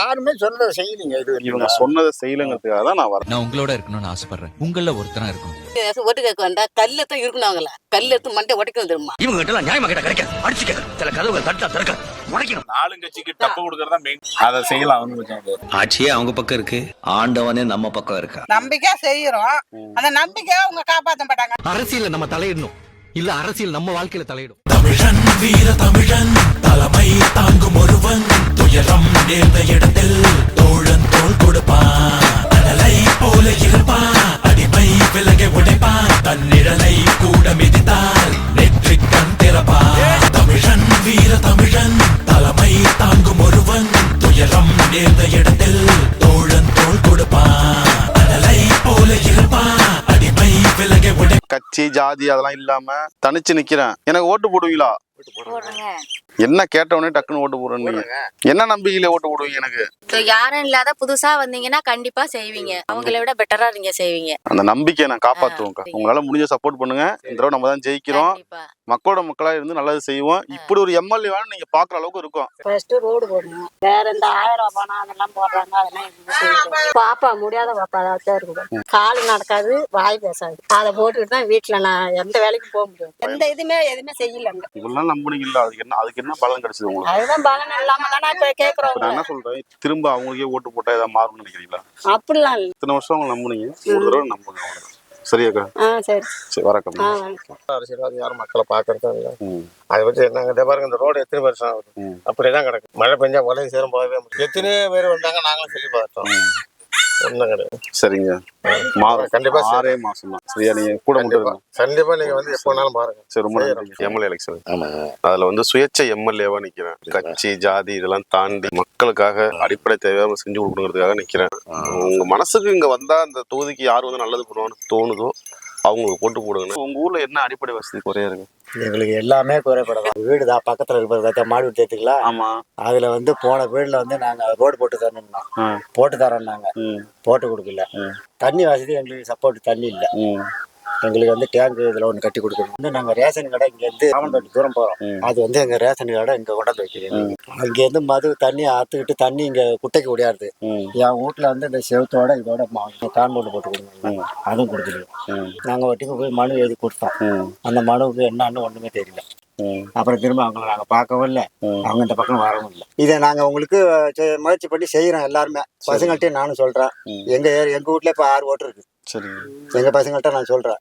யாருமே சொன்னதை செய்யலீங்க. இவங்க சொன்னதை செய்யலங்கிறதுக்காக தான் நான் வரேன். நான் உங்களோட இருக்கணும்னு ஆசைப்படுறேன். உங்கள ஒருத்தனா இருக்கணும். ஓட்டு கேட்க வேண்டாம், கல்ல தான் இருக்கணும். அவங்கள கல்ல எடுத்து மண்டை உடைக்கணும் தெரியுமா? இவங்க கிட்ட நியாயமா கிட்ட கிடைக்க அடிச்சு கேட்க சில கதவுகள் தட்டா திறக்க உடைக்கணும். ஆளுங்கட்சிக்கு டப்பு கொடுக்கறதா மெயின். அதை செய்யலாம். ஆட்சியே அவங்க பக்கம் இருக்கு, ஆண்டவனே நம்ம பக்கம் இருக்கா. நம்பிக்கை செய்யறோம், அந்த நம்பிக்கையை அவங்க காப்பாற்ற மாட்டாங்க. அரசியல நம்ம தலையிடணும், இல்ல அரசியல் நம்ம வாழ்க்கையில தலையிடும். தமிழன் வீர தமிழன் தலைமை தாங்கும் ஒருவன் துயரம் நேர்ந்த இடத்தில் தோழன் தோள் கொடுப்பான். கடலை போல இருப்பான், அடிமை விலகை உடைப்பான், தன்னிழலை கூட மிதித்தால் நெற்றிக் கண் திறப்பான். தமிழன் வீர தமிழன் தலைமை தாங்கும் ஒருவன் துயரம் நேர்ந்த இடத்தில் தோழன் தோள் கொடுப்பான். கடலை போல இருப்பான், அடிமை விலகை உடை. கட்சி ஜாதி அதெல்லாம் இல்லாம தனிச்சு நிக்கிறேன். எனக்கு ஓட்டு போடுவீங்களா? என்ன கேட்டவனே டக்குன்னு ஓட்டு போடுறேன். என்ன நம்பிக்கையில ஓட்டு போடுவீங்க? எனக்கு யாரும் இல்லாத புதுசா வந்தீங்கன்னா கண்டிப்பா செய்வீங்க. அவங்களை விட பெட்டரா நீங்க செய்வீங்க. அந்த நம்பிக்கையை நான் காப்பாத்துவோம். உங்களால முடிஞ்ச சப்போர்ட் பண்ணுங்க. இந்த தடவை நம்ம தான் ஜெயிக்கிறோம். மக்களோட மக்களா இருந்து நல்லது செய்வோம். இப்படி ஒரு எம்எல்ஏ வேணும் நீங்க பாக்குற அளவுக்கு இருக்கும். ஃபர்ஸ்ட் ரோடு போடணும். வேற இந்த 1000 ரூபாய் பணம் அதெல்லாம் போடுறாங்க, அதெல்லாம் பாப்பா முடியாத பாப்பா தான் இருக்குது. கால் நடக்காது, வாய் பேசாது. அதை போட்டுக்கிட்டு தான் வீட்டுல நான் எந்த வேலைக்கும் போக முடியும். எந்த எதுவுமே செய்யலங்க. இவ்வளவு நம்புனீங்கல்ல, அதுக்கு என்ன பலன் கிடைச்சது உங்களுக்கு? அதுதான் பலன் இல்லாம தானே இப்ப கேக்குறோம். நான் என்ன சொல்றேன், திரும்ப அவங்களுக்கே ஓட்டு போட்டா ஏதாவது மாறும்னு நினைக்கிறீங்களா? அப்படிலாம் இல்ல. இத்தனை வருஷம் அவங்க நம்புனீங்க, ஒரு தடவை நம்புங்க. சரியாக்கா? சரி வரக்கம். அரசியல்வாதி யாரும் மக்களை பாக்குறதா இல்ல. அதை வச்சு என்னங்க பாருங்க, இந்த ரோடு எத்தனை வருஷம் ஆகுது, அப்படிதான் கிடக்கு. மழை பெஞ்சா உலகம் சேரும் போகவே எத்தனையோ பேர் வந்தாங்க, நாங்களும் சொல்லி பார்த்தோம். ஒண்ணும் கிடையாது. சரிங்க, கண்டிப்பா 6 மாசம் தான். சரியா? நீங்க கூட கண்டிப்பா நீங்க வந்து எப்ப வேணாலும் பாருங்க. சரி, ரொம்ப நன்றி. எம்எல்ஏ எலெக்ஷன் அதுல வந்து சுயேட்சை எம்எல்ஏவா நிக்கிறேன். கட்சி ஜாதி இதெல்லாம் தாண்டி மக்களுக்காக அடிப்படை தேவையாக செஞ்சு கொடுக்கணுங்கிறதுக்காக நிக்கிறேன். உங்க மனசுக்கு இங்க வந்தா அந்த தொகுதிக்கு யார் வந்து நல்லது பண்ணுவான்னு தோணுதோ அவங்களுக்கு போட்டு போடுங்க. உங்க ஊர்ல என்ன அடிப்படை வசதி குறையா இருக்கு? எங்களுக்கு எல்லாமே குறைபடலாம். வீடு தான் பக்கத்துல இருக்கிற மாடு வீடு தேர்த்துக்கல. ஆமா, அதுல வந்து போன வீடுல வந்து நாங்க ரோடு போட்டு தரணும்னா போட்டு தரோம்னாங்க, போட்டு கொடுக்கல. தண்ணி வசதி எங்களுக்கு சப்போர்ட் தண்ணி இல்ல. எங்களுக்கு வந்து டேங்க் இதுல ஒண்ணு கட்டி கொடுக்கணும். வந்து நாங்க ரேஷன் கடை இங்க இருந்து ராமன்பேட்டை தூரம் போறோம். அது வந்து எங்க ரேஷன் கடை இங்க கொண்டாந்து வைக்கிறேன். அங்க இருந்து மது தண்ணி அறுத்துக்கிட்டு தண்ணி இங்க குட்டைக்கு ஓடியாருது. என் வீட்டுல வந்து இந்த செவத்தோட இதோட கான்பவுண்ட் போட்டு கொடுங்க, அதுவும் கொடுத்துருக்கோம். நாங்க ஒட்டிக்கு போய் மனு எழுதி கொடுத்தோம். அந்த மனுவுக்கு என்னன்னு ஒண்ணுமே தெரியல. அப்புறம் திரும்ப அவங்களை நாங்க பார்க்கவும் இல்லை, அவங்க இந்த பக்கம் வரவும் இல்லை. இதை நாங்க உங்களுக்கு முயற்சி பண்ணி செய்யறோம். எல்லாருமே பசங்கள்ட்டையும் நானும் சொல்றேன். எங்க வீட்டுல இப்ப 6 ஓட்டு இருக்கு. சரி, எங்க பசங்கள்ட்ட நான் சொல்றேன்.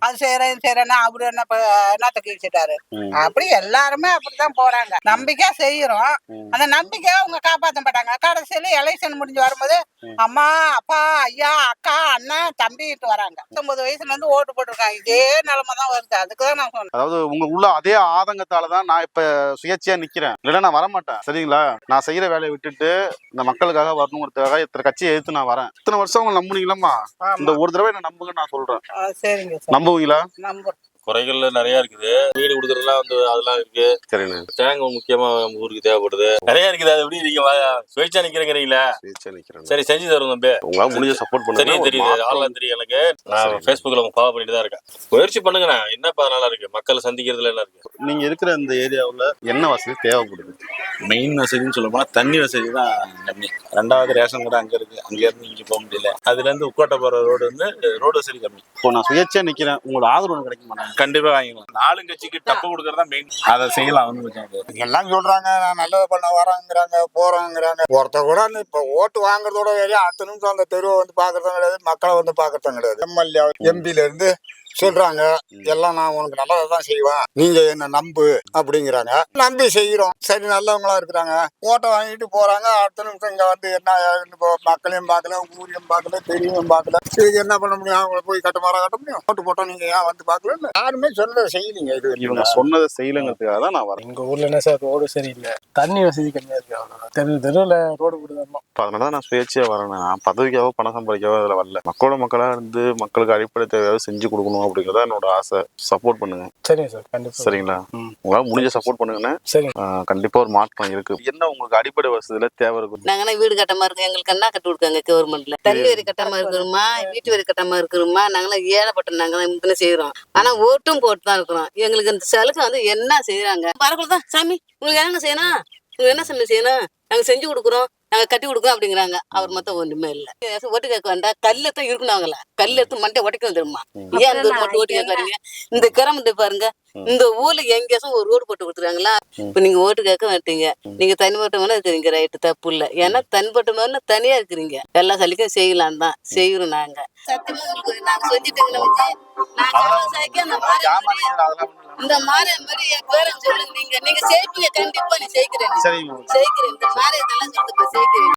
அது செய்யறேன்னா அவரு என்னத்த கீழ்ச்சிட்டாரு. அப்படி எல்லாருமே அப்படித்தான் போறாங்க. நம்பிக்கை செய்யறோம், அந்த நம்பிக்கையை அவங்க காப்பாற்ற மாட்டாங்க. கடைசியில எலெக்ஷன் முடிஞ்சு வரும்போது அம்மா அப்பா ஐயா அக்கா அண்ணன் தம்பிட்டு வராங்க. 19 வயசுல இருந்து ஓட்டு போட்டிருக்காங்க. இதே நிலைமை தான் வருது. அதுக்குதான் நான் சொன்னேன். அதாவது உங்க உள்ள அதே ஆதங்கத்தாலதான் நான் இப்ப சுயேட்சையா நிக்கிறேன். இல்லைன்னா நான் வரமாட்டேன். சரிங்களா? நான் செய்யற வேலையை விட்டுட்டு இந்த மக்களுக்காக வரணுங்கிறதுக்காக இத்தனை கட்சியை எடுத்து நான் வரேன். இத்தனை வருஷம் அவங்க நம்புனீங்களா? இந்த ஒரு தடவை என்ன நம்புங்க நான் சொல்றேன். சரிங்க, நம்புவீங்களா? நம்புறேன். குறைகள் நிறைய இருக்குது. வீடு கொடுக்கறதுலாம் வந்து அதெல்லாம் இருக்கு. சரிண்ணே. டேங்க் முக்கியமா நம்ம ஊருக்கு தேவைப்படுது, நிறைய இருக்குது. அது எப்படி நீங்க சுயேட்சா நிக்கிறீங்களா? சரி, செஞ்சு தரும் தம்பி. உங்களால முடிஞ்ச சப்போர்ட் பண்ணுங்க. தெரியுது, ஆன்லைன் தெரியும் எனக்கு. நான் Facebookல ஃபாலோ பண்ணிட்டு தான் இருக்கேன். முயற்சி பண்ணுங்கண்ணா. என்னப்பா நல்லா இருக்கு, மக்களை சந்திக்கிறதுல என்ன இருக்கு? நீங்க இருக்கிற இந்த ஏரியாவுல என்ன வசதி தேவைப்படுது? மெயின் வசதின்னு சொல்ல போனா தண்ணி வசதி தான் கம்மி. 2வது ரேஷன் கடை அங்க இருக்கு, அங்க இருந்து இங்க போக முடியல. அதுல இருந்து உட்கோட்டை போற ரோடு வந்து ரோடு வசதி கம்மி. இப்போ நான் சுயேட்சையா நிக்கிறேன், உங்களோட ஆதரவு கிடைக்க மாட்டாங்க? கண்டிப்பா வாங்கிக்கலாம். ஆளுங்கட்சிக்கு டப்பு கொடுக்கறதா மெயின். அதை செய்யலாம். எல்லாம் சொல்றாங்க நான் நல்லது பண்ண வராங்கிறாங்க, போறோங்கிறாங்க. ஒருத்த கூட இப்ப ஓட்டு வாங்குறதோட வேலையா அடுத்த நிமிஷம் அந்த தெருவை வந்து பாக்குறதும் கிடையாது, மக்களை வந்து பாக்குறதும் கிடையாது. எம்எல்ஏ எம்பில இருந்து சொல்றாங்க எல்லாம் நான் உனக்கு நல்லதான் செய்வேன், நீங்க என்ன நம்பு அப்படிங்கிறாங்க. நம்பி செய்யறோம். சரி, நல்லவங்களா இருக்கிறாங்க, ஓட்டை வாங்கிட்டு போறாங்க. அடுத்த நிமிஷம் இங்க வந்து என்ன மக்களையும் பார்க்கல, ஊரையும் பார்க்கல, தெரியவும் பார்க்கல. இதுக்கு என்ன பண்ண முடியும்? அவங்கள போய் கட்ட முடியும்? ஓட்டு போட்டோம், நீங்க ஏன் வந்து பார்க்கல? யாருமே சொன்னதை செய்யலீங்க. இது இவங்க சொன்னதை செய்யலங்கிறதுக்காக தான் நான் வரேன். எங்க ஊர்ல என்ன சார் ரோடு சரியில்லை, தண்ணி வசதி கம்மியா இருக்கு. தெருவில் ரோடு போடுதோம். அதனாலதான் நான் சுயேட்சையா வரேன். நான் பதவிக்காவோ பணம் சம்பாதிக்காவோ அதில் வரல. மக்களோட மக்களா இருந்து மக்களுக்கு அடிப்படை தேவையாக செஞ்சு கொடுக்கணும் அப்படிங்கிறத என்னோட ஆசை. சப்போர்ட் பண்ணுங்க. சரிங்க சார், கண்டிப்பா. சரிங்களா? உங்களால முடிஞ்ச சப்போர்ட் பண்ணுங்கண்ணே. சரி, கண்டிப்பா ஒரு மாற்றம் இருக்கு. என்ன உங்களுக்கு அடிப்படை வசதியில தேவை இருக்கும்? நாங்கன்னா வீடு கட்டமா இருக்கு, எங்களுக்கு என்ன கட்டி கொடுக்காங்க கவர்மெண்ட்ல. தண்ணி வரி கட்டமா இருக்கிறோமா, வீட்டு வரி கட்டமா இருக்கிறோமா, நாங்களாம் ஏழைப்பட்ட நாங்களாம் செய்யறோம். ஆனா ஓட்டும் போட்டு தான் இருக்கிறோம். எங்களுக்கு இந்த சலுகை வந்து என்ன செய்யறாங்க வரக்குள்ளதான் சாமி உங்களுக்கு என்ன செய்யணும், உங்களுக்கு என்ன செய்யணும், நாங்க செஞ்சு கொடுக்குறோம். நாங்க கட்டி கொடுக்கோம் அப்படிங்கிறாங்க. அவர் மொத்தம் ஒண்ணுமே இல்ல. ஓட்டு கேட்க வேண்டாம், கல்லத்தான் இருக்கணும். அவங்கள கல் எடுத்து மண்டை உடைக்கணும் தெரியுமா? ஏன் இந்த மட்டும் ஓட்டு கேட்காதீங்க? இந்த கிராமத்தை பாருங்க, இந்த ஊர்ல எங்கேயாச்சும் ஒரு ரோடு போட்டு கொடுத்துருக்காங்களா? இப்ப நீங்க ஓட்டு கேட்க மாட்டீங்க. நீங்க தனிப்பட்ட மேல இருக்கிறீங்க, ரைட்டு, தப்பு இல்ல. ஏன்னா தனிப்பட்ட மேல தனியா இருக்கிறீங்க. எல்லா சலிக்கும் செய்யலாம் தான் செய்யறோம் நாங்க. சத்தியமா உங்களுக்கு நாங்க செஞ்சுட்டோம்னா இந்த மாறிய மாதிரி என் பேரன் சொல்லுங்க. நீங்க செய்ப்பீங்க, கண்டிப்பா நீ செய்கிறேன். சரி செய்கிறேன். இந்த மாறியதெல்லாம் சொல்லிட்டு செய்கிறேன்.